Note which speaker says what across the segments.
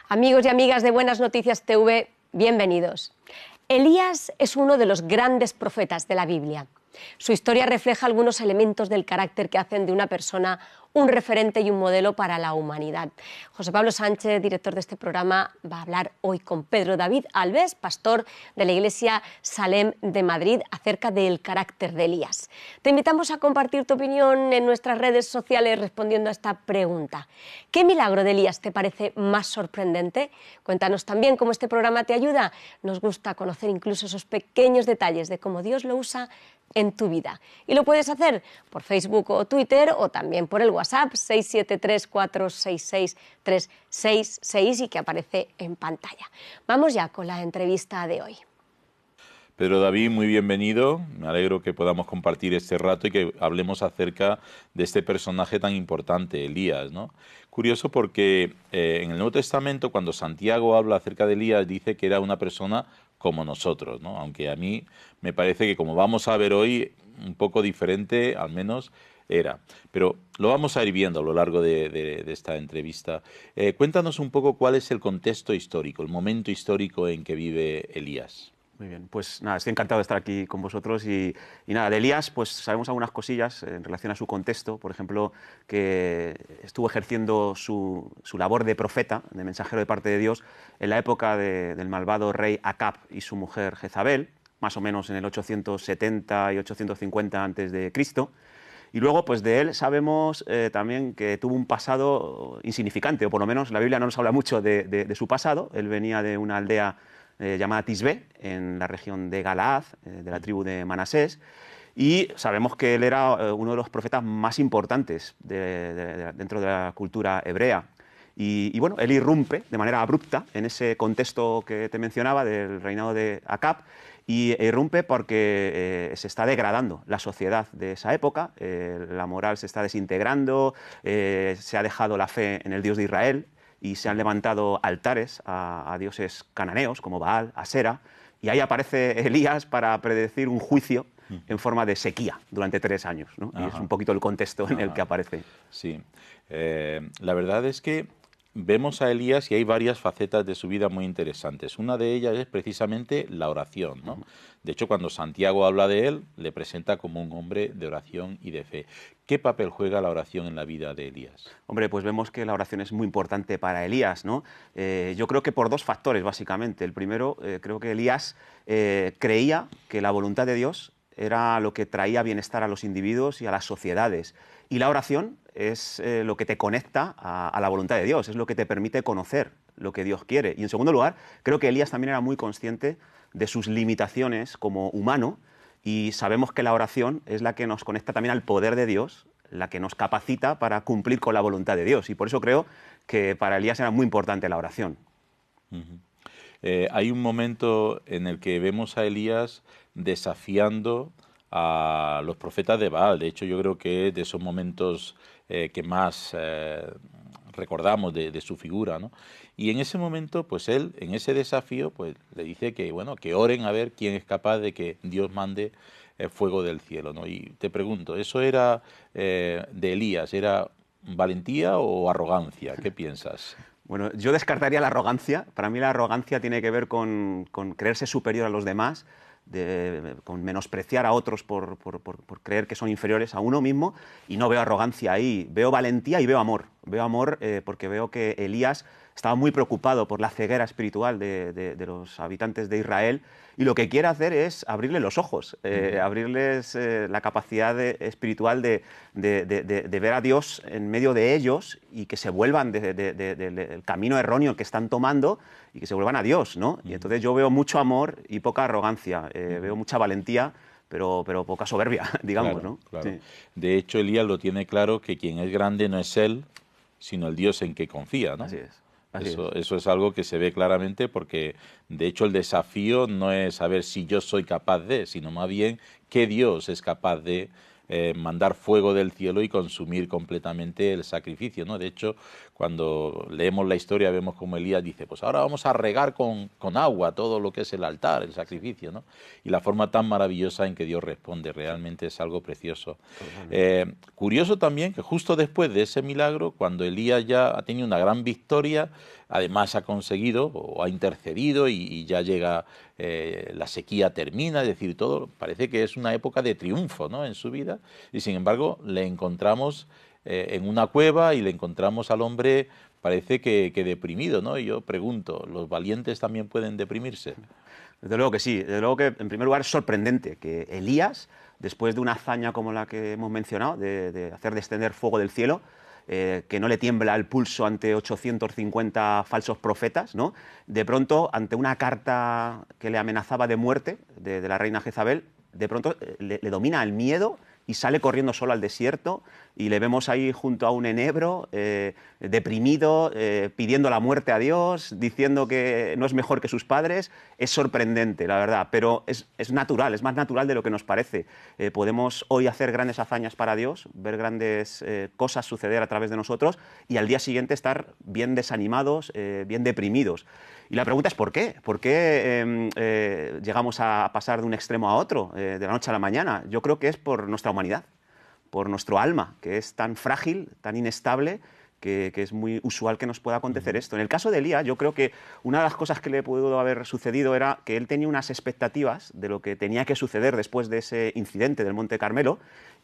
Speaker 1: Amigos y amigas de Buenas Noticias TV, bienvenidos. Elías es uno de los grandes profetas de la Biblia. Su historia refleja algunos elementos del carácter que hacen de una persona un referente y un modelo para la humanidad. José Pablo Sánchez, director de este programa, va a hablar hoy con Pedro David Alves, pastor de la Iglesia Salem de Madrid, acerca del carácter de Elías. Te invitamos a compartir tu opinión en nuestras redes sociales respondiendo a esta pregunta. ¿Qué milagro de Elías te parece más sorprendente? Cuéntanos también cómo este programa te ayuda. Nos gusta conocer incluso esos pequeños detalles de cómo Dios lo usa en tu vida. Y lo puedes hacer por Facebook o Twitter o también por el WhatsApp 673-466-366 y que aparece en pantalla. Vamos ya con la entrevista de hoy.
Speaker 2: Pedro David, muy bienvenido. Me alegro que podamos compartir este rato y que hablemos acerca de este personaje tan importante, Elías, ¿no? Curioso porque en el Nuevo Testamento, cuando Santiago habla acerca de Elías, dice que era una persona como nosotros, ¿no? Aunque a mí me parece que, como vamos a ver hoy, un poco diferente, al menos era. Pero lo vamos a ir viendo a lo largo de esta entrevista. Cuéntanos un poco cuál es el contexto histórico, el momento histórico en que vive Elías.
Speaker 3: Muy bien, pues nada, estoy encantado de estar aquí con vosotros y nada, de Elías pues sabemos algunas cosillas en relación a su contexto, por ejemplo, que estuvo ejerciendo su labor de profeta, de mensajero de parte de Dios, en la época del malvado rey Acab y su mujer Jezabel, más o menos en el 870 y 850 a.C., y luego pues de él sabemos también que tuvo un pasado insignificante, o por lo menos la Biblia no nos habla mucho de su pasado. Él venía de una aldea llamada Tisbé, en la región de Galaad, de la tribu de Manasés, y sabemos que él era uno de los profetas más importantes dentro de la cultura hebrea. Y bueno, él irrumpe de manera abrupta en ese contexto que te mencionaba del reinado de Acab, y irrumpe porque se está degradando la sociedad de esa época, la moral se está desintegrando, se ha dejado la fe en el Dios de Israel, y se han levantado altares a dioses cananeos como Baal, Asera, y ahí aparece Elías para predecir un juicio en forma de sequía durante 3 años, ¿no? Y es un poquito el contexto en el que aparece.
Speaker 2: Sí, la verdad es que vemos a Elías y hay varias facetas de su vida muy interesantes. Una de ellas es precisamente la oración, ¿no? De hecho, cuando Santiago habla de él, le presenta como un hombre de oración y de fe. ¿Qué papel juega la oración en la vida de Elías?
Speaker 3: Hombre, pues vemos que la oración es muy importante para Elías, ¿no? Yo creo que por 2 factores, básicamente. El primero, creo que Elías creía que la voluntad de Dios era lo que traía bienestar a los individuos y a las sociedades. Y la oración es lo que te conecta a la voluntad de Dios, es lo que te permite conocer lo que Dios quiere. Y en segundo lugar, creo que Elías también era muy consciente de sus limitaciones como humano, y sabemos que la oración es la que nos conecta también al poder de Dios, la que nos capacita para cumplir con la voluntad de Dios. Y por eso creo que para Elías era muy importante la oración.
Speaker 2: Hay un momento en el que vemos a Elías desafiando a los profetas de Baal. De hecho, yo creo que es de esos momentos que más recordamos de su figura, ¿no? Y en ese momento, pues él, en ese desafío, pues le dice que, bueno, que oren a ver quién es capaz de que Dios mande fuego del cielo, ¿no? Y te pregunto, ¿eso era de Elías? ¿Era valentía o arrogancia? ¿Qué piensas?
Speaker 3: Bueno, yo descartaría la arrogancia. Para mí la arrogancia tiene que ver con creerse superior a los demás, con menospreciar a otros por creer que son inferiores a uno mismo, y no veo arrogancia ahí, veo valentía y veo amor. Veo amor porque veo que Elías estaba muy preocupado por la ceguera espiritual de los habitantes de Israel, y lo que quiere hacer es abrirle los ojos, abrirles la capacidad espiritual de ver a Dios en medio de ellos, y que se vuelvan del camino erróneo que están tomando y que se vuelvan a Dios, ¿no? Y entonces yo veo mucho amor y poca arrogancia, veo mucha valentía, pero poca soberbia, digamos,
Speaker 2: Claro,
Speaker 3: ¿no?
Speaker 2: claro.
Speaker 3: Sí.
Speaker 2: De hecho, Elías lo tiene claro, que quien es grande no es él, sino el Dios en que confía, ¿no?
Speaker 3: Así es.
Speaker 2: Eso es algo que se ve claramente, porque de hecho el desafío no es saber si yo soy capaz de, sino más bien qué Dios es capaz de mandar fuego del cielo y consumir completamente el sacrificio, ¿no? De hecho, cuando leemos la historia vemos como Elías dice, pues ahora vamos a regar con agua todo lo que es el altar, el sacrificio, ¿no? Y la forma tan maravillosa en que Dios responde, realmente es algo precioso. Curioso también que justo después de ese milagro, cuando Elías ya ha tenido una gran victoria, además ha conseguido o ha intercedido y ya llega, la sequía termina, es decir, todo parece que es una época de triunfo, ¿no?, en su vida, y sin embargo le encontramos en una cueva y le encontramos al hombre, parece que deprimido, ¿no? Y yo pregunto, ¿los valientes también pueden deprimirse?
Speaker 3: Desde luego que sí. Desde luego que, en primer lugar, es sorprendente que Elías, después de una hazaña como la que hemos mencionado, de hacer descender fuego del cielo, que no le tiembla el pulso ante 850 falsos profetas, ¿no?, de pronto, ante una carta que le amenazaba de muerte de la reina Jezabel, de pronto le domina el miedo y sale corriendo solo al desierto, y le vemos ahí junto a un enebro, deprimido, pidiendo la muerte a Dios, diciendo que no es mejor que sus padres. Es sorprendente, la verdad, pero es natural, es más natural de lo que nos parece. Podemos hoy hacer grandes hazañas para Dios, ver grandes cosas suceder a través de nosotros, y al día siguiente estar bien desanimados, bien deprimidos. Y la pregunta es ¿por qué? ¿Por qué llegamos a pasar de un extremo a otro, de la noche a la mañana? Yo creo que es por nuestra humanidad, por nuestro alma, que es tan frágil, tan inestable, que es muy usual que nos pueda acontecer esto. En el caso de Elías, yo creo que una de las cosas que le pudo haber sucedido era que él tenía unas expectativas de lo que tenía que suceder después de ese incidente del Monte Carmelo,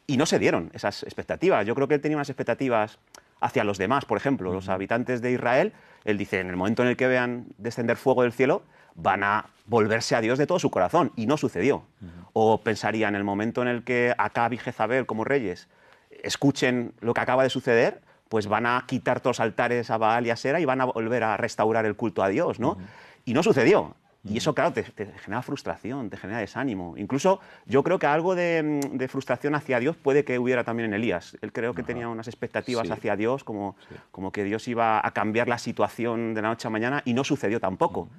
Speaker 3: y no se dieron esas expectativas. Yo creo que él tenía unas expectativas hacia los demás, por ejemplo, los habitantes de Israel. Él dice, en el momento en el que vean descender fuego del cielo, van a volverse a Dios de todo su corazón, y no sucedió. O pensaría, en el momento en el que Acab y Jezabel, como reyes, escuchen lo que acaba de suceder, pues van a quitar todos los altares a Baal y a Asera y van a volver a restaurar el culto a Dios, ¿no? Y no sucedió. Y eso, claro, te genera frustración, te genera desánimo. Incluso yo creo que algo de frustración hacia Dios puede que hubiera también en Elías. Él creo que tenía unas expectativas hacia Dios, como que Dios iba a cambiar la situación de la noche a mañana, y no sucedió tampoco.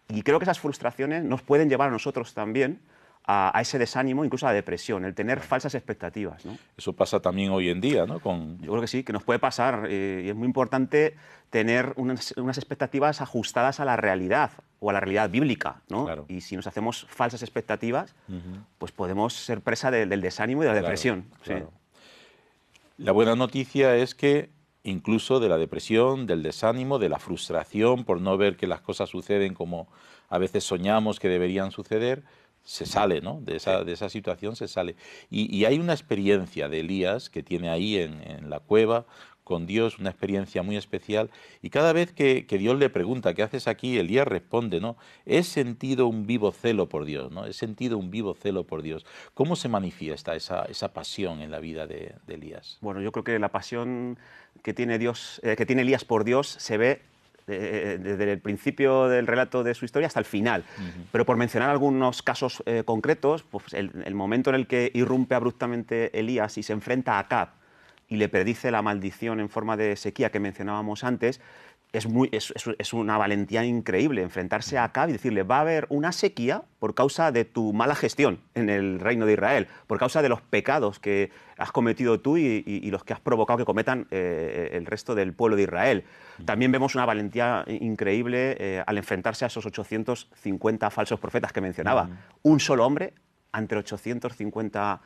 Speaker 3: Y creo que esas frustraciones nos pueden llevar a nosotros también a ese desánimo, incluso a la depresión, el tener falsas expectativas, ¿no?
Speaker 2: Eso pasa también hoy en día, ¿no?
Speaker 3: Yo creo que sí, que nos puede pasar, y es muy importante tener unas expectativas ajustadas a la realidad, o a la realidad bíblica, ¿no?
Speaker 2: Claro.
Speaker 3: Y si nos hacemos falsas expectativas, pues podemos ser presa del desánimo y de la depresión.
Speaker 2: Claro.
Speaker 3: Sí.
Speaker 2: La buena noticia es que incluso de la depresión, del desánimo, de la frustración por no ver que las cosas suceden como a veces soñamos que deberían suceder, se sale, ¿no? De esa situación se sale. Y hay una experiencia de Elías que tiene ahí en la cueva con Dios, una experiencia muy especial, y cada vez que Dios le pregunta, ¿qué haces aquí?, Elías responde, ¿no? He sentido un vivo celo por Dios, ¿no? He sentido un vivo celo por Dios. ¿Cómo se manifiesta esa pasión en la vida de Elías?
Speaker 3: Bueno, yo creo que la pasión que tiene Elías por Dios se ve desde el principio del relato de su historia hasta el final. Pero por mencionar algunos casos concretos, pues el momento en el que irrumpe abruptamente Elías y se enfrenta a Acab y le predice la maldición en forma de sequía que mencionábamos antes, es una valentía increíble enfrentarse a Acab y decirle, va a haber una sequía por causa de tu mala gestión en el reino de Israel, por causa de los pecados que has cometido tú y los que has provocado que cometan el resto del pueblo de Israel. También vemos una valentía increíble al enfrentarse a esos 850 falsos profetas que mencionaba. Un solo hombre ante 850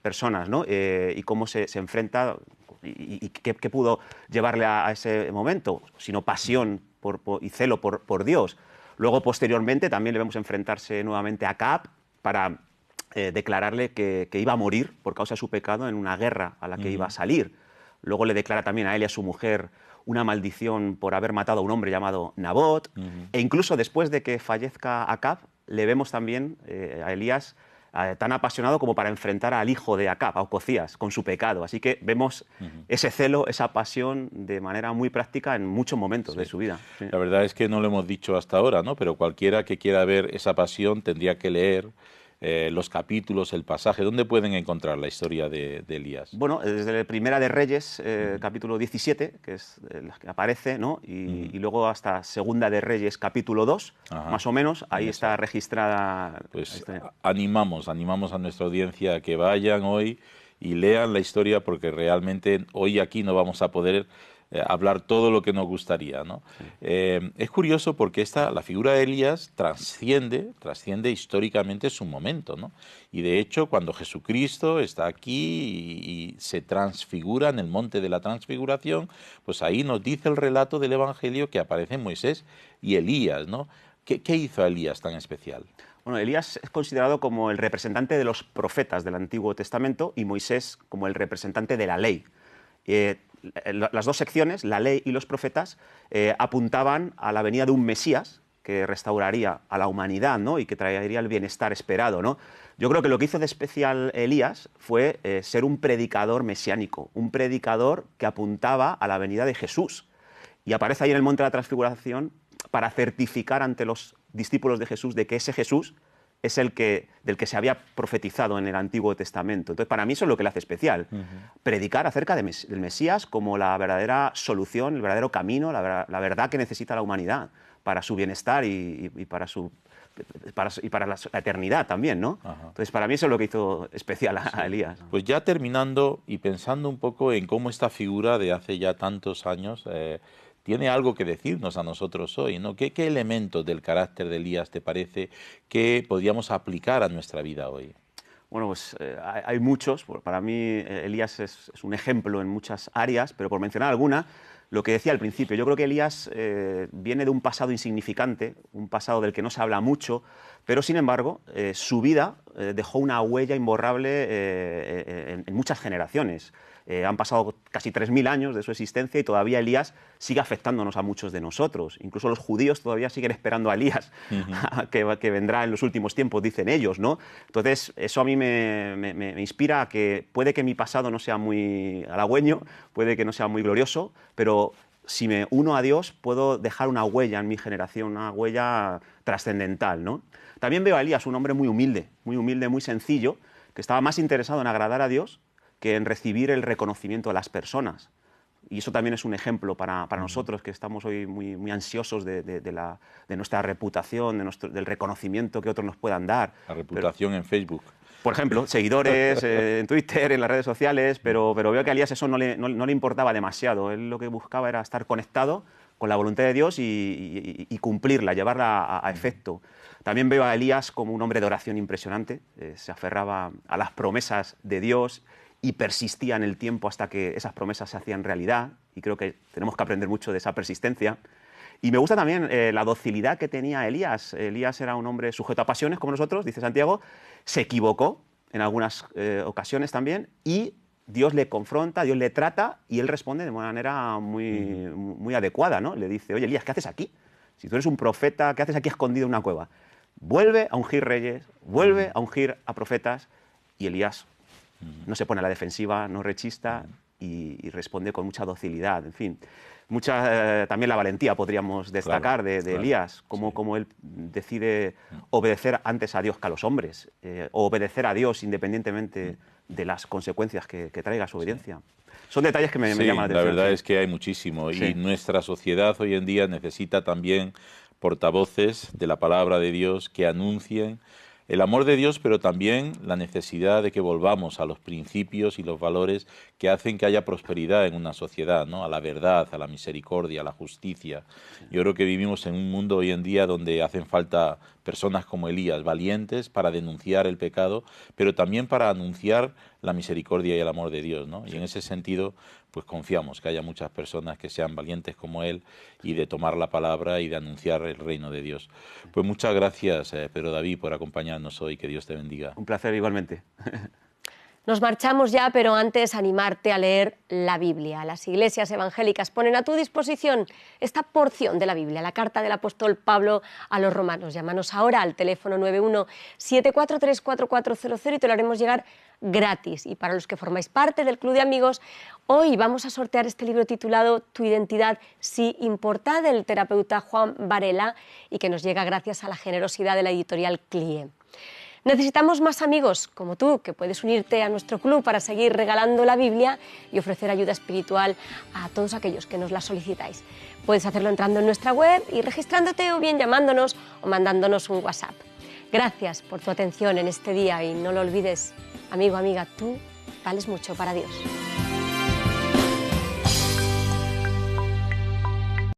Speaker 3: personas, ¿no? Y cómo se enfrenta y qué pudo llevarle a ese momento, sino pasión y celo por Dios. Luego, posteriormente, también le vemos enfrentarse nuevamente a Acab para declararle que iba a morir por causa de su pecado en una guerra a la que iba a salir. Luego le declara también a él y a su mujer una maldición por haber matado a un hombre llamado Nabot. E incluso después de que fallezca Acab, le vemos también a Elías tan apasionado como para enfrentar al hijo de Acab, a Ococías, con su pecado. Así que vemos ese celo, esa pasión de manera muy práctica en muchos momentos de su vida. Sí.
Speaker 2: La verdad es que no lo hemos dicho hasta ahora, ¿no? Pero cualquiera que quiera ver esa pasión tendría que leer los capítulos, el pasaje. ¿Dónde pueden encontrar la historia de Elías?
Speaker 3: Bueno, desde la Primera de Reyes, capítulo 17, que es la que aparece, ¿no? Y luego hasta Segunda de Reyes, capítulo 2, más o menos, ahí está registrada.
Speaker 2: Pues animamos a nuestra audiencia a que vayan hoy y lean la historia, porque realmente hoy aquí no vamos a poder hablar todo lo que nos gustaría, ¿no? Es curioso porque la figura de Elías trasciende históricamente su momento, ¿no? Y de hecho, cuando Jesucristo está aquí y se transfigura en el monte de la transfiguración, pues ahí nos dice el relato del Evangelio que aparecen Moisés y Elías, ¿no? ¿Qué hizo a Elías tan especial?
Speaker 3: Bueno, Elías es considerado como el representante de los profetas del Antiguo Testamento y Moisés como el representante de la ley. Las dos secciones, la ley y los profetas, apuntaban a la venida de un Mesías que restauraría a la humanidad, ¿no? Y que traería el bienestar esperado, ¿no? Yo creo que lo que hizo de especial Elías fue ser un predicador mesiánico, un predicador que apuntaba a la venida de Jesús. Y aparece ahí en el Monte de la Transfiguración para certificar ante los discípulos de Jesús de que ese Jesús es del que se había profetizado en el Antiguo Testamento. Entonces, para mí eso es lo que le hace especial. Predicar acerca del Mesías como la verdadera solución, el verdadero camino, la verdad que necesita la humanidad para su bienestar y para la eternidad también, ¿no? Entonces, para mí eso es lo que hizo especial a Elías.
Speaker 2: Pues ya terminando y pensando un poco en cómo esta figura de hace ya tantos años tiene algo que decirnos a nosotros hoy, ¿no? ¿Qué elementos del carácter de Elías te parece que podríamos aplicar a nuestra vida hoy?
Speaker 3: Bueno, pues hay muchos. Para mí Elías es un ejemplo en muchas áreas, pero por mencionar alguna, lo que decía al principio, yo creo que Elías viene de un pasado insignificante, un pasado del que no se habla mucho, pero sin embargo su vida dejó una huella imborrable en muchas generaciones. Han pasado casi 3000 años de su existencia y todavía Elías sigue afectándonos a muchos de nosotros. Incluso los judíos todavía siguen esperando a Elías, que vendrá en los últimos tiempos, dicen ellos, ¿no? Entonces, eso a mí me inspira a que puede que mi pasado no sea muy halagüeño, puede que no sea muy glorioso, pero si me uno a Dios, puedo dejar una huella en mi generación, una huella trascendental, ¿no? También veo a Elías un hombre muy humilde, muy sencillo, que estaba más interesado en agradar a Dios que en recibir el reconocimiento de las personas. Y eso también es un ejemplo para nosotros, que estamos hoy muy ansiosos de nuestra reputación, del reconocimiento que otros nos puedan dar.
Speaker 2: La reputación en Facebook.
Speaker 3: Por ejemplo, seguidores en Twitter, en las redes sociales, pero veo que a Elías eso no le importaba demasiado. Él lo que buscaba era estar conectado con la voluntad de Dios y cumplirla, llevarla a efecto. También veo a Elías como un hombre de oración impresionante. Se aferraba a las promesas de Dios y persistía en el tiempo hasta que esas promesas se hacían realidad, y creo que tenemos que aprender mucho de esa persistencia. Y me gusta también la docilidad que tenía Elías. Elías era un hombre sujeto a pasiones como nosotros, dice Santiago, se equivocó en algunas ocasiones también, y Dios le confronta, Dios le trata, y él responde de manera muy adecuada, ¿no? Le dice, oye, Elías, ¿qué haces aquí? Si tú eres un profeta, ¿qué haces aquí escondido en una cueva? Vuelve a ungir reyes, vuelve a ungir a profetas, y Elías no se pone a la defensiva, no rechista y responde con mucha docilidad. En fin, también la valentía podríamos destacar de Elías, cómo él decide obedecer antes a Dios que a los hombres, o obedecer a Dios independientemente de las consecuencias que traiga su obediencia. Son detalles que me llaman la atención.
Speaker 2: La verdad es que hay muchísimo, y nuestra sociedad hoy en día necesita también portavoces de la palabra de Dios que anuncien el amor de Dios, pero también la necesidad de que volvamos a los principios y los valores que hacen que haya prosperidad en una sociedad, ¿no? A la verdad, a la misericordia, a la justicia. Yo creo que vivimos en un mundo hoy en día donde hacen falta personas como Elías, valientes para denunciar el pecado, pero también para anunciar la misericordia y el amor de Dios, ¿no? Y en ese sentido, pues confiamos que haya muchas personas que sean valientes como él y de tomar la palabra y de anunciar el reino de Dios. Pues muchas gracias, Pedro David, por acompañarnos hoy. Que Dios te bendiga.
Speaker 3: Un placer igualmente.
Speaker 1: Nos marchamos ya, pero antes animarte a leer la Biblia. Las iglesias evangélicas ponen a tu disposición esta porción de la Biblia, la carta del apóstol Pablo a los romanos. Llámanos ahora al teléfono 91-743-4400 y te lo haremos llegar gratis. Y para los que formáis parte del Club de Amigos, hoy vamos a sortear este libro titulado Tu identidad sí importa, del terapeuta Juan Varela, y que nos llega gracias a la generosidad de la editorial CLIE. Necesitamos más amigos como tú, que puedes unirte a nuestro club para seguir regalando la Biblia y ofrecer ayuda espiritual a todos aquellos que nos la solicitáis. Puedes hacerlo entrando en nuestra web y registrándote, o bien llamándonos o mandándonos un WhatsApp. Gracias por tu atención en este día y no lo olvides, amigo, amiga, tú vales mucho para Dios.